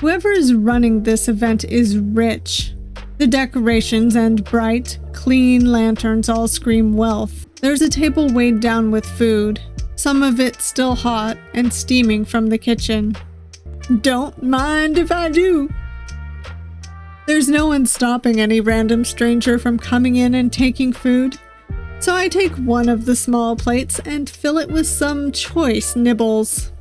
Whoever is running this event is rich. The decorations and bright, clean lanterns all scream wealth. There's a table weighed down with food, some of it still hot and steaming from the kitchen. Don't mind if I do. There's no one stopping any random stranger from coming in and taking food, so I take one of the small plates and fill it with some choice nibbles.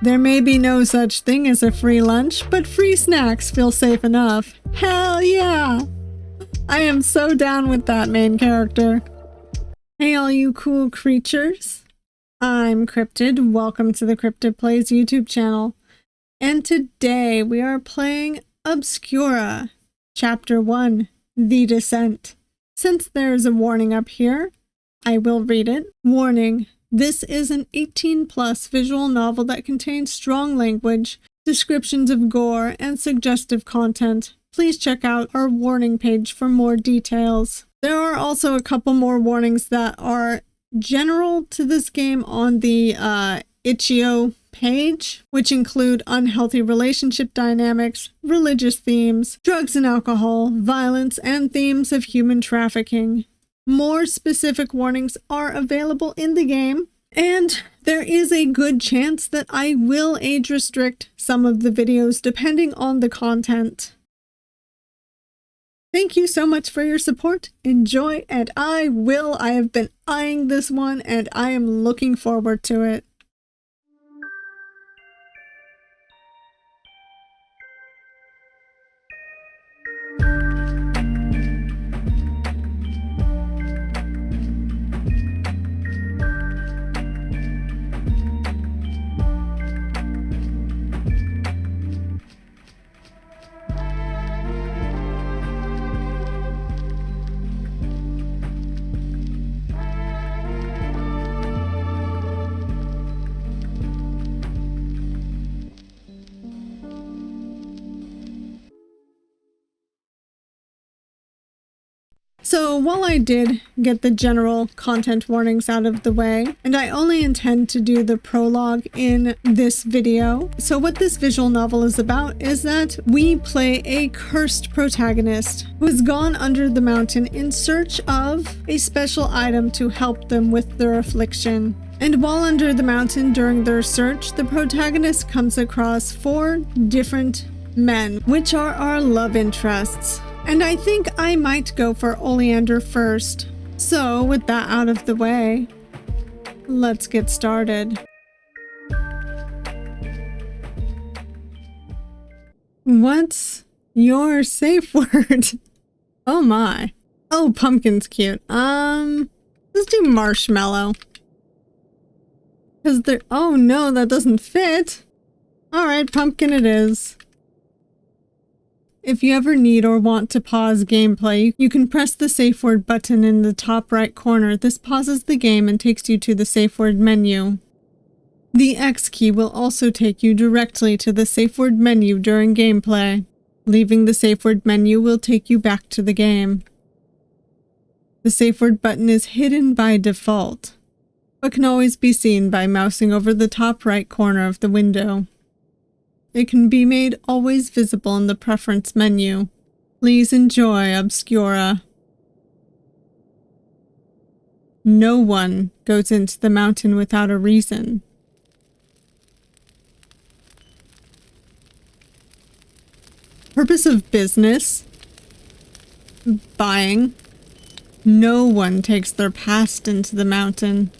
There may be no such thing as a free lunch, but free snacks feel safe enough. Hell yeah! I am so down with that main character. Hey all you cool creatures. I'm Cryptid, welcome to the Cryptid Plays YouTube channel. And today we are playing OBSCURA, Chapter 1, The Descent. Since there's a warning up here, I will read it. Warning. This is an 18+ visual novel that contains strong language, descriptions of gore, and suggestive content. Please check out our warning page for more details. There are also a couple more warnings that are general to this game on the itch.io page, which include unhealthy relationship dynamics, religious themes, drugs and alcohol, violence, and themes of human trafficking. More specific warnings are available in the game, and there is a good chance that I will age restrict some of the videos depending on the content. Thank you so much for your support. Enjoy, and I have been eyeing this one and I am looking forward to it. So while I did get the general content warnings out of the way, and I only intend to do the prologue in this video, so what this visual novel is about is that we play a cursed protagonist who has gone under the mountain in search of a special item to help them with their affliction. And while under the mountain during their search, the protagonist comes across 4 different men, which are our love interests. And I think I might go for Oleander first. So, with that out of the way, let's get started. What's your safe word? Oh my. Oh, pumpkin's cute. Let's do marshmallow. Cause they're— oh no, that doesn't fit. Alright, pumpkin it is. If you ever need or want to pause gameplay, you can press the safe word button in the top right corner. This pauses the game and takes you to the safe word menu. The X key will also take you directly to the safe word menu during gameplay. Leaving the safe word menu will take you back to the game. The safe word button is hidden by default, but can always be seen by mousing over the top right corner of the window. It can be made always visible in the preference menu. Please enjoy OBSCURA. No one goes into the mountain without a reason. Purpose of business. Buying. No one takes their past into the mountain.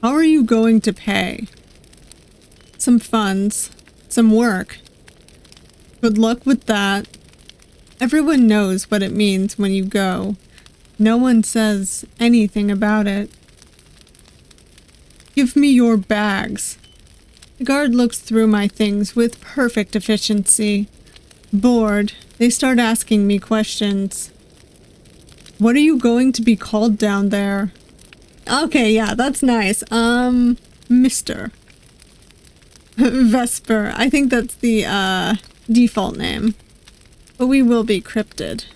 How are you going to pay? Some funds. Some work. Good luck with that. Everyone knows what it means when you go. No one says anything about it. Give me your bags. The guard looks through my things with perfect efficiency. Bored, they start asking me questions. What are you going to be called down there? Okay, yeah, that's nice. Mr. Vesper. I think that's the default name. But we will be Cryptid.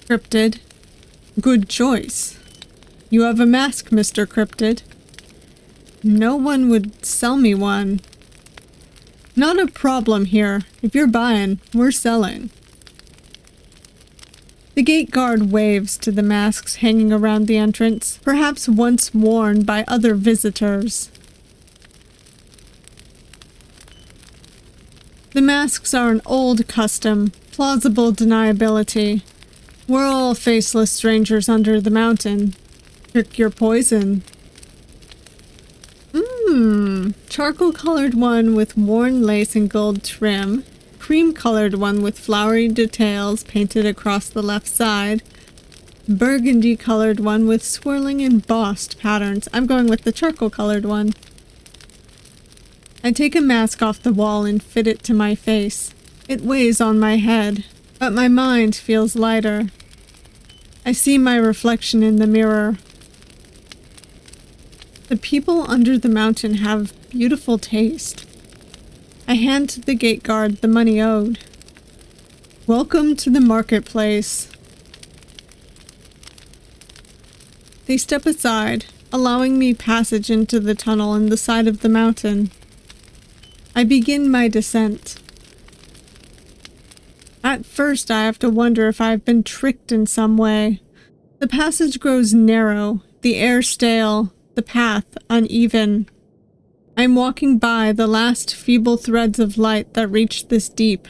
Cryptid. Good choice. You have a mask, Mr. Cryptid. No one would sell me one. Not a problem here. If you're buying, we're selling. The gate guard waves to the masks hanging around the entrance, perhaps once worn by other visitors. The masks are an old custom, plausible deniability. We're all faceless strangers under the mountain. Pick your poison. Charcoal-colored one with worn lace and gold trim. Cream-colored one with flowery details painted across the left side. Burgundy-colored one with swirling embossed patterns. I'm going with the charcoal-colored one. I take a mask off the wall and fit it to my face. It weighs on my head, but my mind feels lighter. I see my reflection in the mirror. The people under the mountain have beautiful taste. I hand the gate guard the money owed. Welcome to the marketplace. They step aside, allowing me passage into the tunnel in the side of the mountain. I begin my descent. At first, I have to wonder if I've been tricked in some way. The passage grows narrow, the air stale, the path uneven. I'm walking by the last feeble threads of light that reach this deep.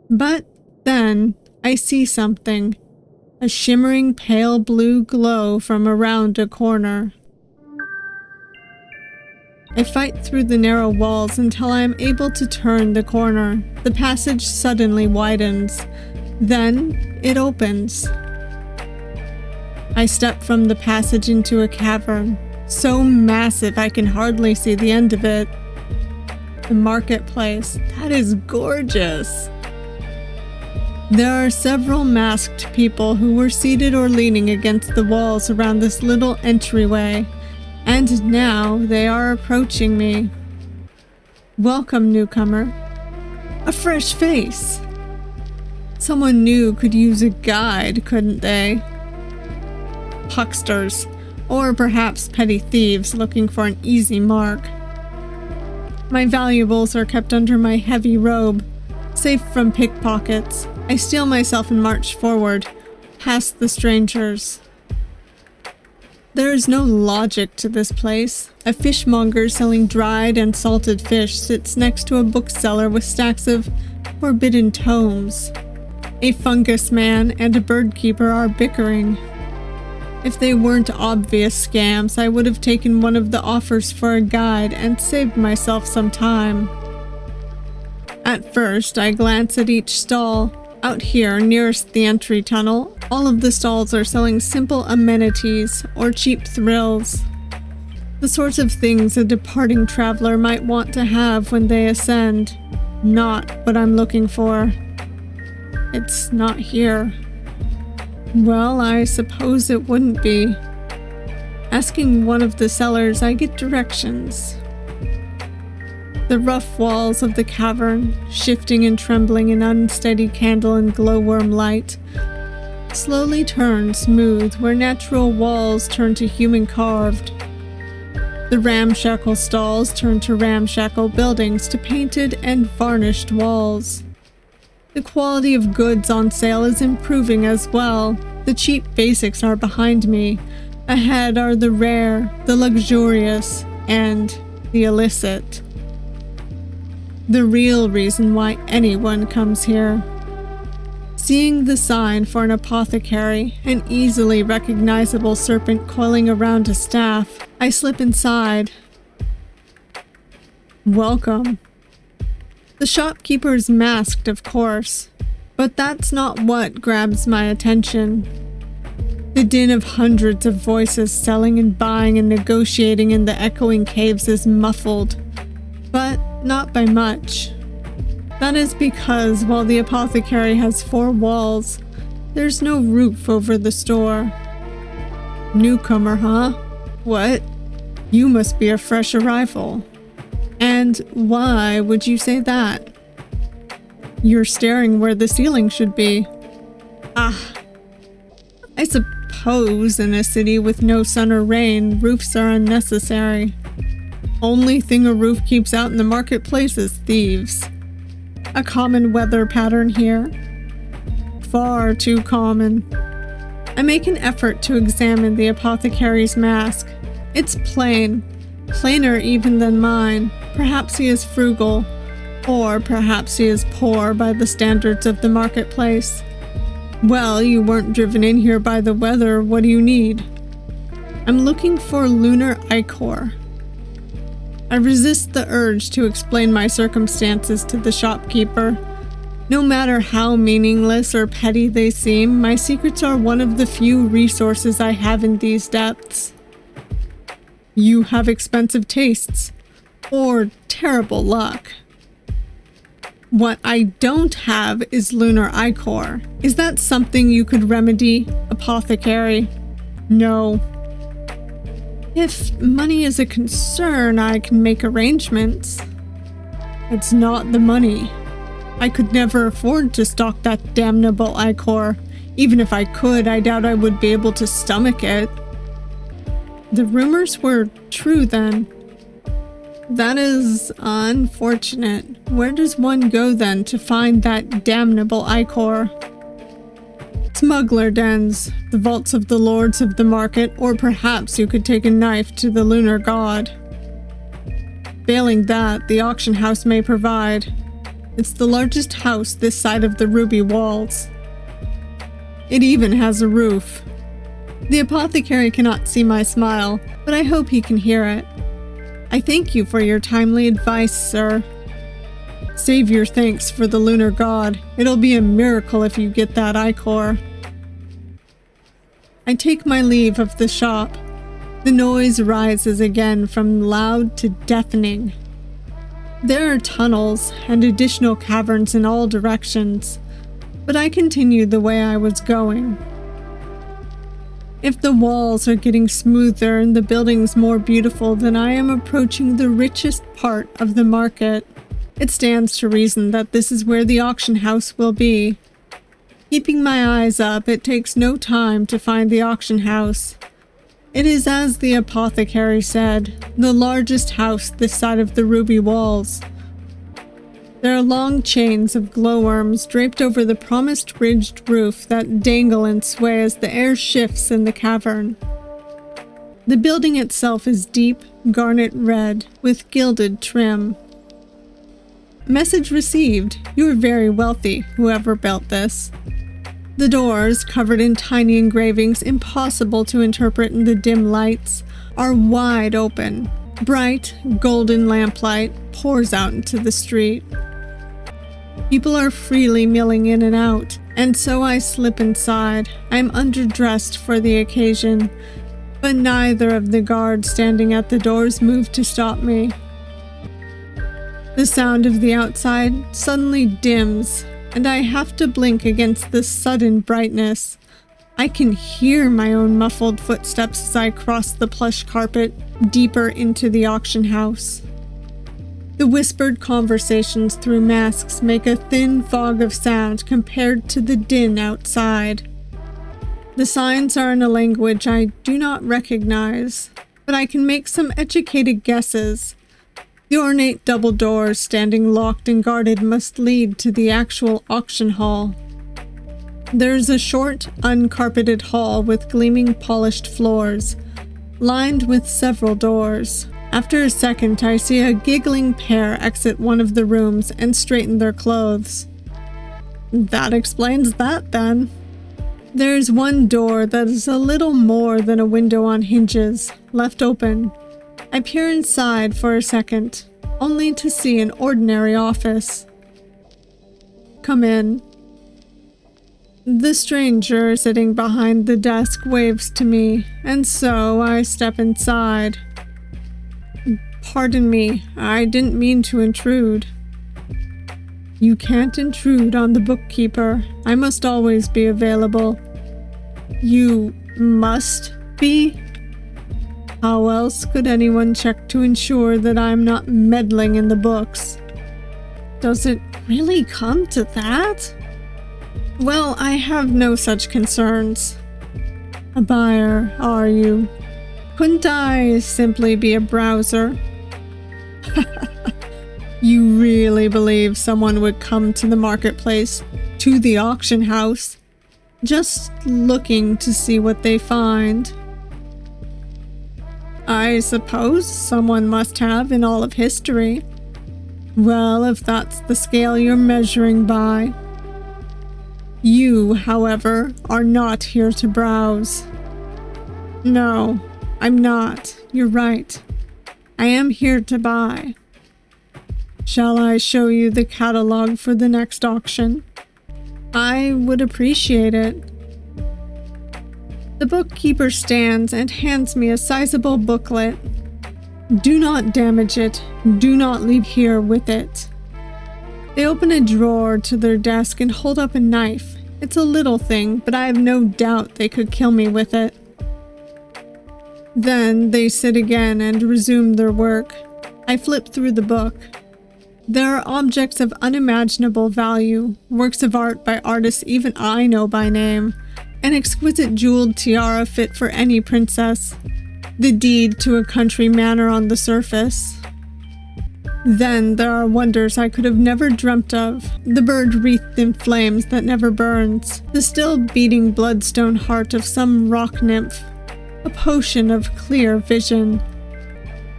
But then I see something, a shimmering pale blue glow from around a corner. I fight through the narrow walls until I am able to turn the corner. The passage suddenly widens. Then it opens. I step from the passage into a cavern, so massive I can hardly see the end of it. The marketplace, that is gorgeous. There are several masked people who were seated or leaning against the walls around this little entryway, and now they are approaching me. Welcome, newcomer. A fresh face. Someone new could use a guide, couldn't they? Hucksters, or perhaps petty thieves looking for an easy mark. My valuables are kept under my heavy robe, safe from pickpockets. I steel myself and march forward, past the strangers. There is no logic to this place. A fishmonger selling dried and salted fish sits next to a bookseller with stacks of forbidden tomes. A fungus man and a bird keeper are bickering. If they weren't obvious scams, I would have taken one of the offers for a guide and saved myself some time. At first, I glance at each stall. Out here, nearest the entry tunnel, all of the stalls are selling simple amenities or cheap thrills. The sorts of things a departing traveler might want to have when they ascend. Not what I'm looking for. It's not here. Well, I suppose it wouldn't be. Asking one of the sellers, I get directions. The rough walls of the cavern, shifting and trembling in unsteady candle and glowworm light, slowly turn smooth where natural walls turn to human-carved. The ramshackle stalls turn to ramshackle buildings to painted and varnished walls. The quality of goods on sale is improving as well. The cheap basics are behind me. Ahead are the rare, the luxurious, and the illicit. The real reason why anyone comes here. Seeing the sign for an apothecary, an easily recognizable serpent coiling around a staff, I slip inside. Welcome. The shopkeeper is masked, of course, but that's not what grabs my attention. The din of hundreds of voices selling and buying and negotiating in the echoing caves is muffled, but not by much. That is because while the apothecary has 4 walls, there's no roof over the store. Newcomer, huh? What? You must be a fresh arrival. And why would you say that? You're staring where the ceiling should be. I suppose suppose in a city with no sun or rain, roofs are unnecessary. Only thing a roof keeps out in the marketplace is thieves. A common weather pattern here. Far too common. I make an effort to examine the apothecary's mask. It's plain, plainer even than mine. Perhaps he is frugal, or perhaps he is poor by the standards of the marketplace. Well, you weren't driven in here by the weather. What do you need? I'm looking for lunar ichor. I resist the urge to explain my circumstances to the shopkeeper. No matter how meaningless or petty they seem, my secrets are one of the few resources I have in these depths. You have expensive tastes, or terrible luck. What I don't have is lunar ichor. Is that something you could remedy, apothecary? No. If money is a concern, I can make arrangements. It's not the money. I could never afford to stock that damnable ichor. Even if I could, I doubt I would be able to stomach it. The rumors were true then. That is unfortunate. Where does one go then to find that damnable ichor? Smuggler dens, the vaults of the lords of the market, or perhaps you could take a knife to the lunar god. Failing that, the auction house may provide. It's the largest house this side of the ruby walls. It even has a roof. The apothecary cannot see my smile, but I hope he can hear it. I thank you for your timely advice, sir. Save your thanks for the lunar god. It'll be a miracle if you get that ichor. I take my leave of the shop. The noise rises again from loud to deafening. There are tunnels and additional caverns in all directions, but I continue the way I was going. If the walls are getting smoother and the buildings more beautiful, then I am approaching the richest part of the market. It stands to reason that this is where the auction house will be. Keeping my eyes up, it takes no time to find the auction house. It is as the apothecary said, the largest house this side of the ruby walls. There are long chains of glowworms draped over the promised ridged roof that dangle and sway as the air shifts in the cavern. The building itself is deep, garnet red, with gilded trim. Message received. You are very wealthy, whoever built this. The doors, covered in tiny engravings impossible to interpret in the dim lights, are wide open. Bright, golden lamplight pours out into the street. People are freely milling in and out, and so I slip inside. I am underdressed for the occasion, but neither of the guards standing at the doors move to stop me. The sound of the outside suddenly dims, and I have to blink against the sudden brightness. I can hear my own muffled footsteps as I cross the plush carpet deeper into the auction house. The whispered conversations through masks make a thin fog of sound compared to the din outside. The signs are in a language I do not recognize, but I can make some educated guesses. The ornate double doors standing locked and guarded must lead to the actual auction hall. There's a short, uncarpeted hall with gleaming polished floors, lined with several doors. After a second, I see a giggling pair exit one of the rooms and straighten their clothes. That explains that, then. There's one door that is a little more than a window on hinges, left open. I peer inside for a second, only to see an ordinary office. Come in. The stranger sitting behind the desk waves to me, and so I step inside. Pardon me, I didn't mean to intrude. You can't intrude on the bookkeeper. I must always be available. You must be? How else could anyone check to ensure that I'm not meddling in the books? Does it really come to that? Well, I have no such concerns. A buyer, are you? Couldn't I simply be a browser? You really believe someone would come to the marketplace, to the auction house, just looking to see what they find? I suppose someone must have in all of history. Well, if that's the scale you're measuring by. You, however, are not here to browse. No, I'm not. You're right. I am here to buy. Shall I show you the catalog for the next auction? I would appreciate it. The bookkeeper stands and hands me a sizable booklet. Do not damage it. Do not leave here with it. They open a drawer to their desk and hold up a knife. It's a little thing, but I have no doubt they could kill me with it. Then they sit again and resume their work. I flip through the book. There are objects of unimaginable value, works of art by artists even I know by name, an exquisite jeweled tiara fit for any princess, the deed to a country manor on the surface. Then there are wonders I could have never dreamt of, the bird wreathed in flames that never burns, the still beating bloodstone heart of some rock nymph, a potion of clear vision.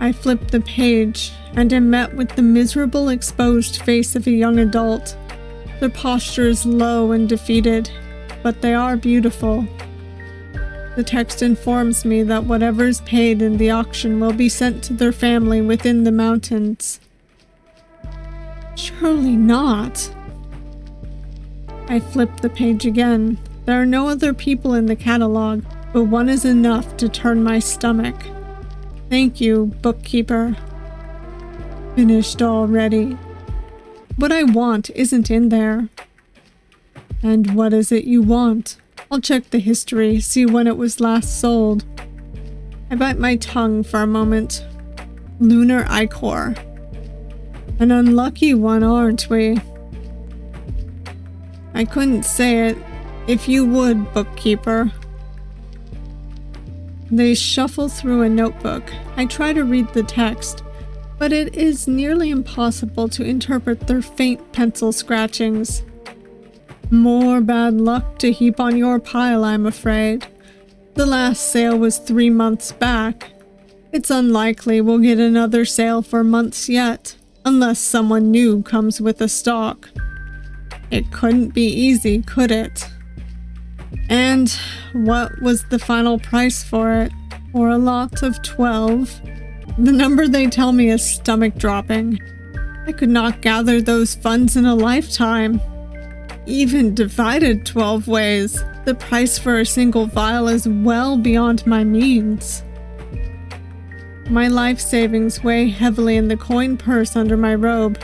I flip the page and am met with the miserable exposed face of a young adult. Their posture is low and defeated, but they are beautiful. The text informs me that whatever is paid in the auction will be sent to their family within the mountains. Surely not. I flip the page again. There are no other people in the catalog, but one is enough to turn my stomach. Thank you, bookkeeper. Finished already. What I want isn't in there. And what is it you want? I'll check the history, see when it was last sold. I bite my tongue for a moment. Lunar ichor. An unlucky one, aren't we? I couldn't say it. If you would, bookkeeper. They shuffle through a notebook. I try to read the text, but it is nearly impossible to interpret their faint pencil scratchings. More bad luck to heap on your pile, I'm afraid. The last sale was 3 months back. It's unlikely we'll get another sale for months yet, unless someone new comes with a stock. It couldn't be easy, could it? And what was the final price for it? For a lot of 12. The number they tell me is stomach-dropping. I could not gather those funds in a lifetime. Even divided 12 ways, the price for a single vial is well beyond my means. My life savings weigh heavily in the coin purse under my robe.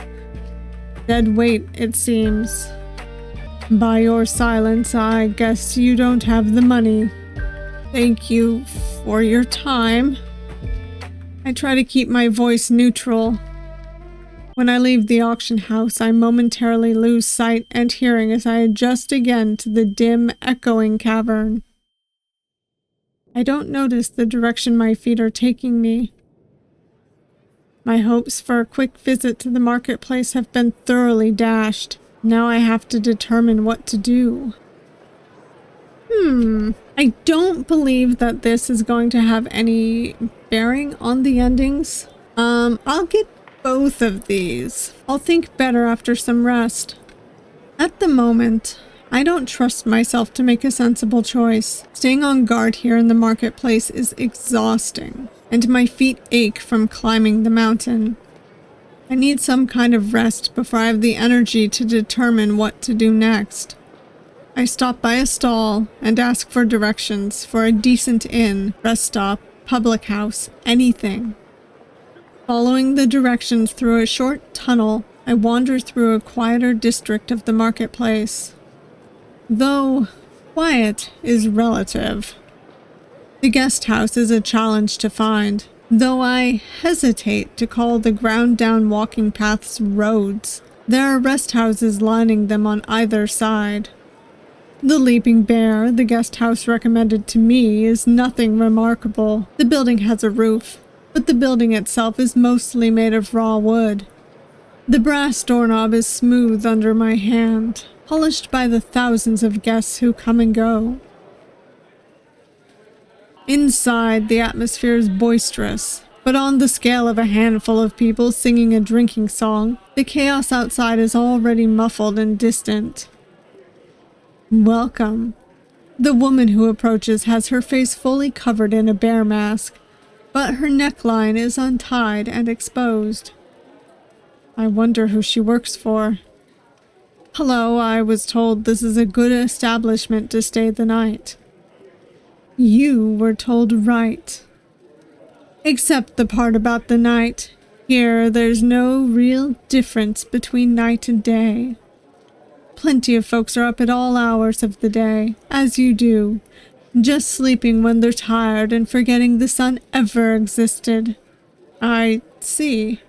Dead weight, it seems. By your silence, I guess you don't have the money. Thank you for your time. I try to keep my voice neutral. When I leave the auction house, I momentarily lose sight and hearing as I adjust again to the dim, echoing cavern. I don't notice the direction my feet are taking me. My hopes for a quick visit to the marketplace have been thoroughly dashed. Now I have to determine what to do. I don't believe that this is going to have any bearing on the endings. I'll get both of these. I'll think better after some rest. At the moment, I don't trust myself to make a sensible choice. Staying on guard here in the marketplace is exhausting, and my feet ache from climbing the mountain. I need some kind of rest before I have the energy to determine what to do next. I stop by a stall and ask for directions for a decent inn, rest stop, public house, anything. Following the directions through a short tunnel, I wander through a quieter district of the marketplace. Though quiet is relative. The guest house is a challenge to find, though I hesitate to call the ground-down walking paths roads. There are rest houses lining them on either side. The Leaping Bear, the guest house recommended to me, is nothing remarkable. The building has a roof, but the building itself is mostly made of raw wood. The brass doorknob is smooth under my hand, polished by the thousands of guests who come and go. Inside, the atmosphere is boisterous, but on the scale of a handful of people singing a drinking song, the chaos outside is already muffled and distant. Welcome. The woman who approaches has her face fully covered in a bear mask, but her neckline is untied and exposed. I wonder who she works for. Hello, I was told this is a good establishment to stay the night. You were told right. Except the part about the night. Here, there's no real difference between night and day. Plenty of folks are up at all hours of the day, as you do, just sleeping when they're tired and forgetting the sun ever existed. I see.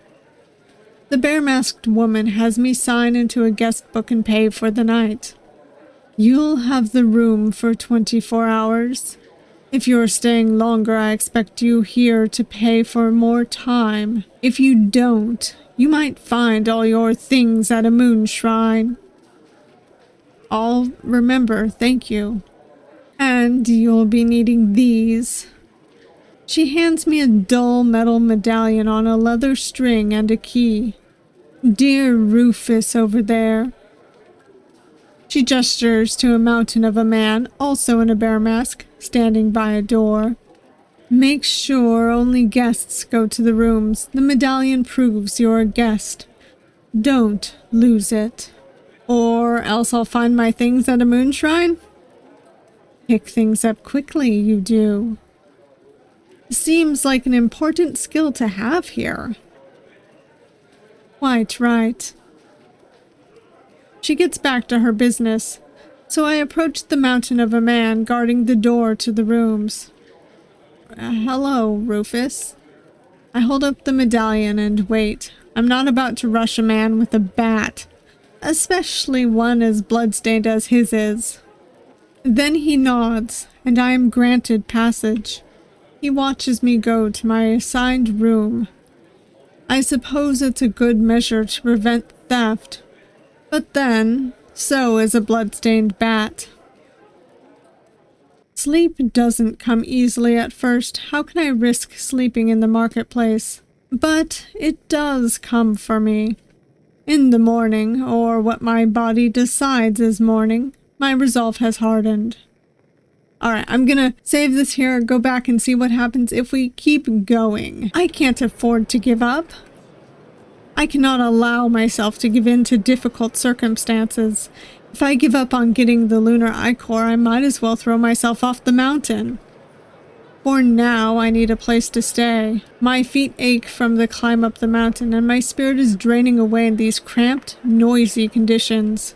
The bear-masked woman has me sign into a guest book and pay for the night. You'll have the room for 24 hours. If you're staying longer, I expect you here to pay for more time. If you don't, you might find all your things at a moon shrine. I'll remember, thank you. And you'll be needing these. She hands me a dull metal medallion on a leather string and a key. Dear Rufus over there. She gestures to a mountain of a man, also in a bear mask, standing by a door. Make sure only guests go to the rooms. The medallion proves you're a guest. Don't lose it. Or else I'll find my things at a moon shrine? Pick things up quickly, you do. Seems like an important skill to have here. Quite right. She gets back to her business, so I approach the mountain of a man guarding the door to the rooms. Hello, Rufus. I hold up the medallion and wait. I'm not about to rush a man with a bat, especially one as bloodstained as his is. Then he nods, and I am granted passage. He watches me go to my assigned room. I suppose it's a good measure to prevent theft. But then, so is a blood-stained bat. Sleep doesn't come easily at first. How can I risk sleeping in the marketplace? But it does come for me. In the morning, or what my body decides is morning, my resolve has hardened. Alright, I'm gonna save this here, go back and see what happens if we keep going. I can't afford to give up. I cannot allow myself to give in to difficult circumstances. If I give up on getting the lunar ichor, I might as well throw myself off the mountain. For now, I need a place to stay. My feet ache from the climb up the mountain, and my spirit is draining away in these cramped, noisy conditions.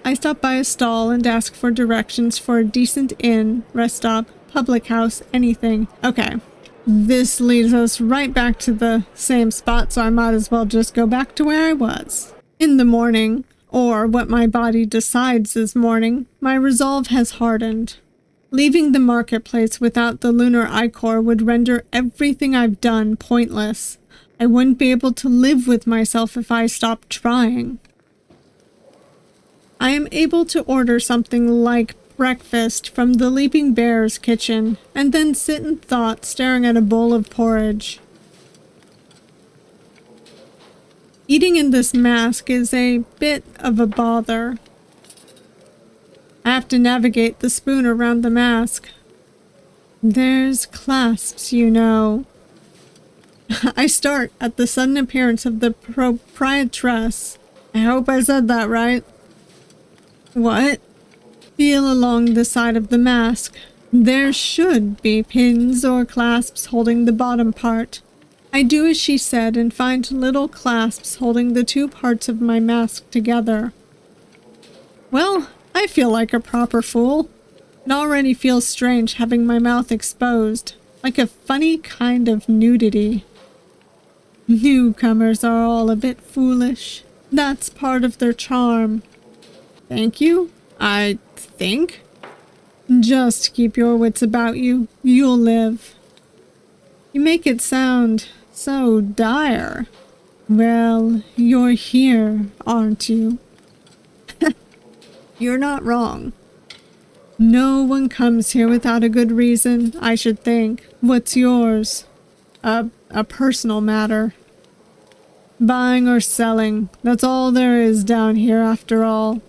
I stop by a stall and ask for directions for a decent inn, rest stop, public house, anything. Okay. This leads us right back to the same spot, so I might as well just go back to where I was. In the morning, or what my body decides is morning, my resolve has hardened. Leaving the marketplace without the lunar ichor would render everything I've done pointless. I wouldn't be able to live with myself if I stopped trying. I am able to order something like breakfast from the Leaping Bear's kitchen, and then sit in thought staring at a bowl of porridge. Eating in this mask is a bit of a bother. I have to navigate the spoon around the mask. There's clasps, you know. I start at the sudden appearance of the proprietress. I hope I said that right. What? Feel along the side of the mask. There should be pins or clasps holding the bottom part. I do as she said and find little clasps holding the two parts of my mask together. Well, I feel like a proper fool. It already feels strange having my mouth exposed, like a funny kind of nudity. Newcomers are all a bit foolish. That's part of their charm. Thank you. I think. Just keep your wits about you. You'll live. You make it sound so dire. Well, you're here, aren't you? You're not wrong. No one comes here without a good reason, I should think. What's yours? A personal matter. Buying or selling, that's all there is down here after all.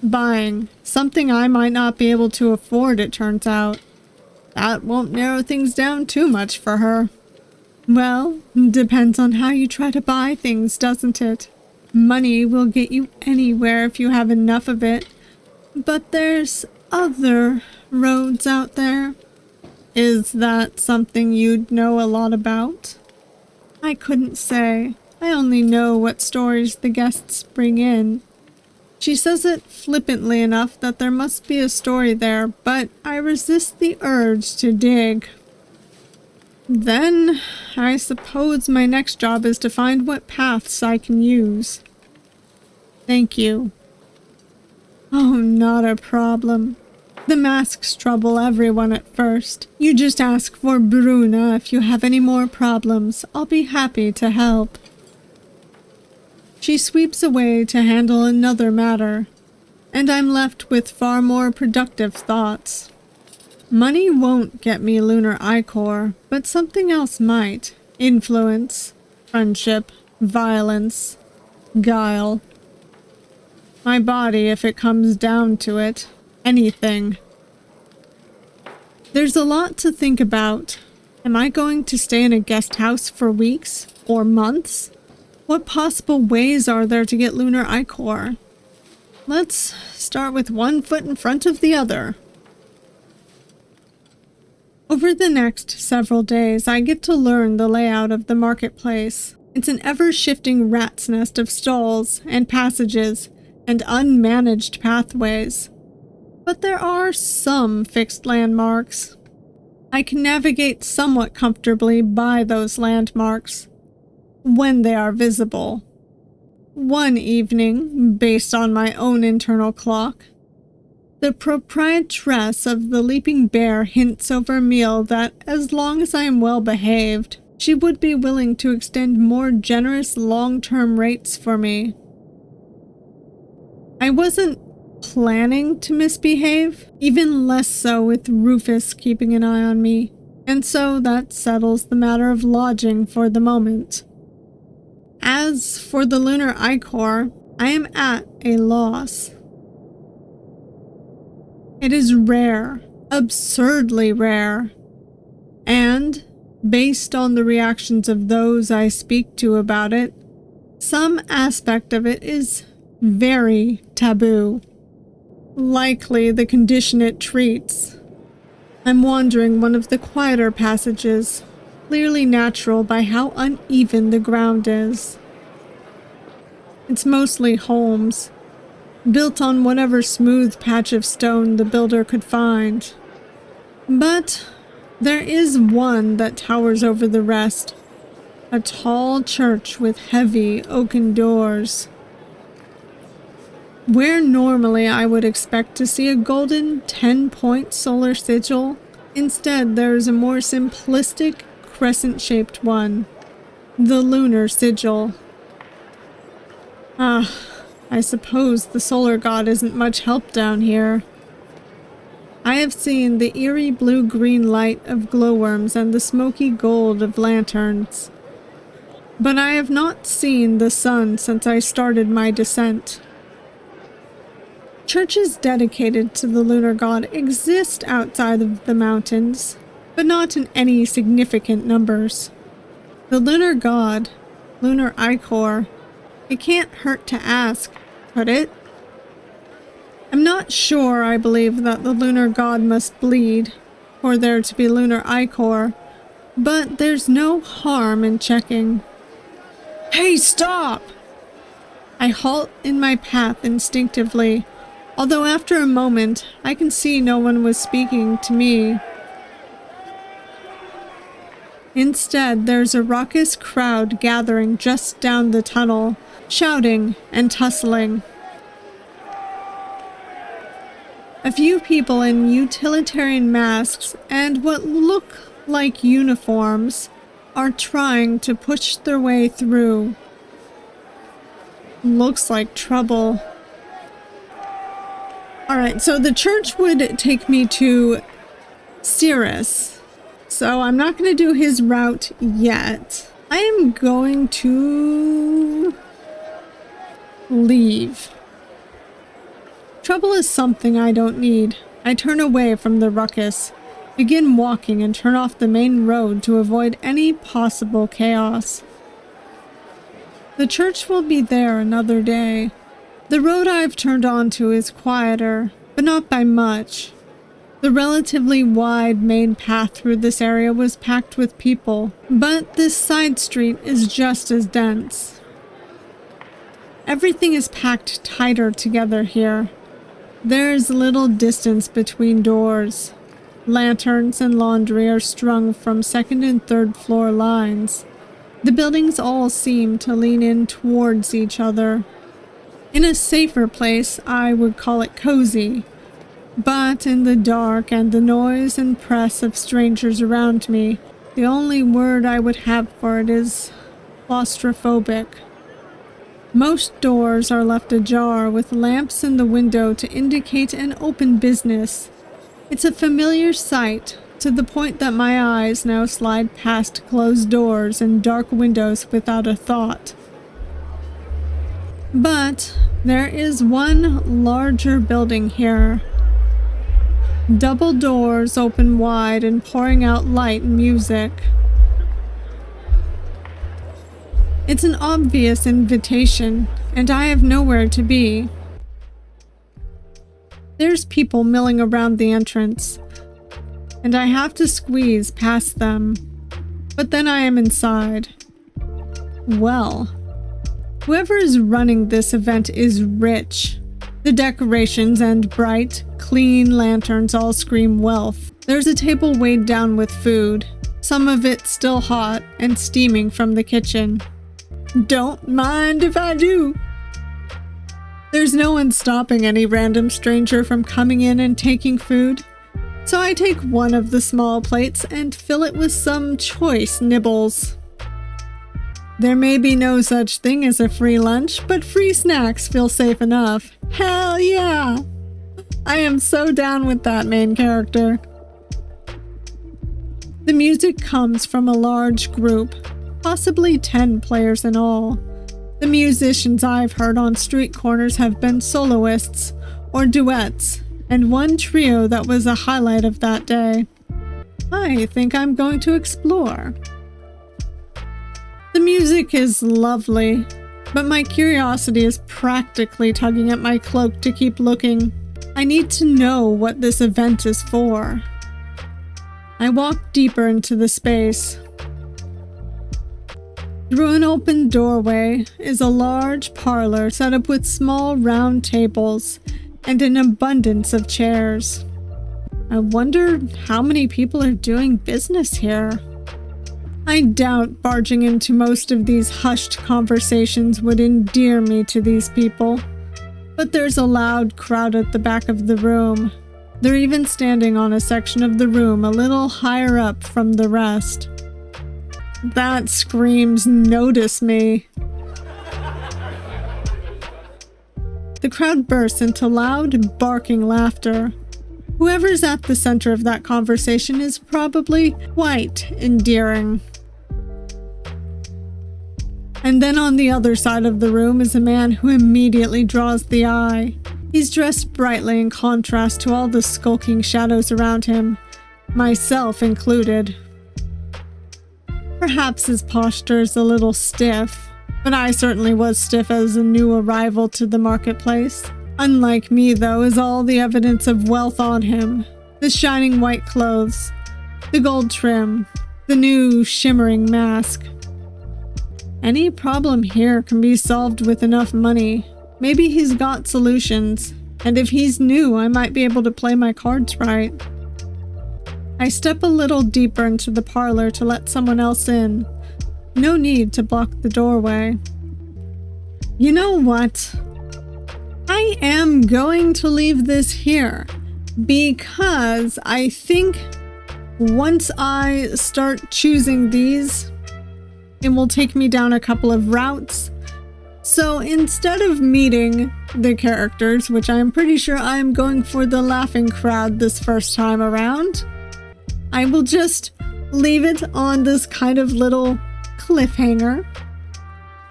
Buying, something I might not be able to afford, it turns out. That won't narrow things down too much for her. Well, depends on how you try to buy things, doesn't it? Money will get you anywhere if you have enough of it. But there's other roads out there. Is that something you'd know a lot about? I couldn't say. I only know what stories the guests bring in. She says it flippantly enough that there must be a story there, but I resist the urge to dig. Then, I suppose my next job is to find what paths I can use. Thank you. Oh, not a problem. The masks trouble everyone at first. You just ask for Bruna if you have any more problems. I'll be happy to help. She sweeps away to handle another matter, and I'm left with far more productive thoughts. Money won't get me lunar ichor, but something else might. Influence, friendship, violence, guile. My body, if it comes down to it. Anything. There's a lot to think about. Am I going to stay in a guest house for weeks or months? What possible ways are there to get lunar ichor? Let's start with one foot in front of the other. Over the next several days, I get to learn the layout of the marketplace. It's an ever-shifting rat's nest of stalls and passages and unmanaged pathways. But there are some fixed landmarks. I can navigate somewhat comfortably by those landmarks, when they are visible. One evening, based on my own internal clock, the proprietress of the Leaping Bear hints over a meal that, as long as I am well behaved, she would be willing to extend more generous long-term rates for me. I wasn't planning to misbehave, even less so with Rufus keeping an eye on me, and so that settles the matter of lodging for the moment. As for the lunar ichor, I am at a loss. It is rare, absurdly rare, and, based on the reactions of those I speak to about it, some aspect of it is very taboo. Likely the condition it treats. I'm wandering one of the quieter passages, clearly natural by how uneven the ground is. It's mostly homes, built on whatever smooth patch of stone the builder could find. But there is one that towers over the rest, a tall church with heavy oaken doors. Where normally I would expect to see a golden 10-point solar sigil, instead there is a more simplistic crescent-shaped one, the lunar sigil. I suppose the solar god isn't much help down here. I have seen the eerie blue-green light of glowworms and the smoky gold of lanterns, but I have not seen the sun since I started my descent. Churches dedicated to the lunar god exist outside of the mountains, but not in any significant numbers. The lunar god, lunar ichor, it can't hurt to ask, could it? I'm not sure I believe that the lunar god must bleed for there to be lunar ichor, but there's no harm in checking. Hey, stop! I halt in my path instinctively, although after a moment I can see no one was speaking to me. Instead, there's a raucous crowd gathering just down the tunnel, shouting and tussling. A few people in utilitarian masks and what look like uniforms are trying to push their way through. Looks like trouble. Alright, so the church would take me to Cirrus. So I'm not going to do his route yet. I am going to leave. Trouble is something I don't need. I turn away from the ruckus, begin walking, and turn off the main road to avoid any possible chaos. The church will be there another day. The road I've turned onto is quieter, but not by much. The relatively wide main path through this area was packed with people, but this side street is just as dense. Everything is packed tighter together here. There's little distance between doors. Lanterns and laundry are strung from second and third floor lines. The buildings all seem to lean in towards each other. In a safer place, I would call it cozy. But in the dark and the noise and press of strangers around me, the only word I would have for it is claustrophobic. Most doors are left ajar with lamps in the window to indicate an open business. It's a familiar sight, to the point that my eyes now slide past closed doors and dark windows without a thought. But there is one larger building here. Double doors open wide and pouring out light and music. It's an obvious invitation, and I have nowhere to be. There's people milling around the entrance, and I have to squeeze past them. But then I am inside. Well, whoever is running this event is rich. The decorations and bright, clean lanterns all scream wealth. There's a table weighed down with food, some of it still hot and steaming from the kitchen. Don't mind if I do. There's no one stopping any random stranger from coming in and taking food. So I take one of the small plates and fill it with some choice nibbles. There may be no such thing as a free lunch, but free snacks feel safe enough. Hell yeah! I am so down with that main character. The music comes from a large group, possibly 10 players in all. The musicians I've heard on street corners have been soloists or duets, and one trio that was a highlight of that day. I think I'm going to explore. The music is lovely, but my curiosity is practically tugging at my cloak to keep looking. I need to know what this event is for. I walk deeper into the space. Through an open doorway is a large parlor set up with small round tables and an abundance of chairs. I wonder how many people are doing business here. I doubt barging into most of these hushed conversations would endear me to these people. But there's a loud crowd at the back of the room. They're even standing on a section of the room a little higher up from the rest. That screams, "Notice me." The crowd bursts into loud, barking laughter. Whoever's at the center of that conversation is probably quite endearing. And then on the other side of the room is a man who immediately draws the eye. He's dressed brightly in contrast to all the skulking shadows around him, myself included. Perhaps his posture's a little stiff, but I certainly was stiff as a new arrival to the marketplace. Unlike me, though, is all the evidence of wealth on him. The shining white clothes, the gold trim, the new shimmering mask. Any problem here can be solved with enough money. Maybe he's got solutions, and if he's new, I might be able to play my cards right. I step a little deeper into the parlor to let someone else in. No need to block the doorway. You know what? I am going to leave this here. because I think once I start choosing these, it will take me down a couple of routes. So instead of meeting the characters, which I'm pretty sure I'm going for the laughing crowd this first time around, I will just leave it on this kind of little cliffhanger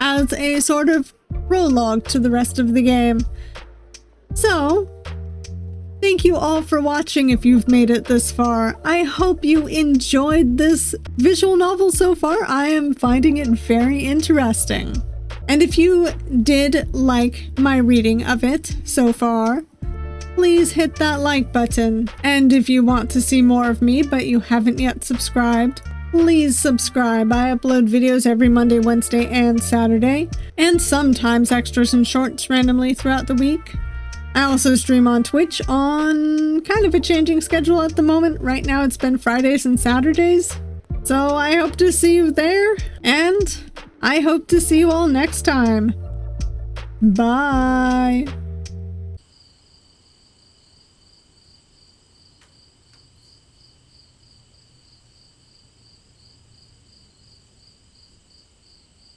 as a sort of prologue to the rest of the game. So, thank you all for watching if you've made it this far. I hope you enjoyed this visual novel so far. I am finding it very interesting. And if you did like my reading of it so far, please hit that like button. And if you want to see more of me but you haven't yet subscribed, please subscribe. I upload videos every Monday, Wednesday, and Saturday, and sometimes extras and shorts randomly throughout the week. I also stream on Twitch on kind of a changing schedule at the moment. Right now it's been Fridays and Saturdays. So I hope to see you there, and I hope to see you all next time. Bye!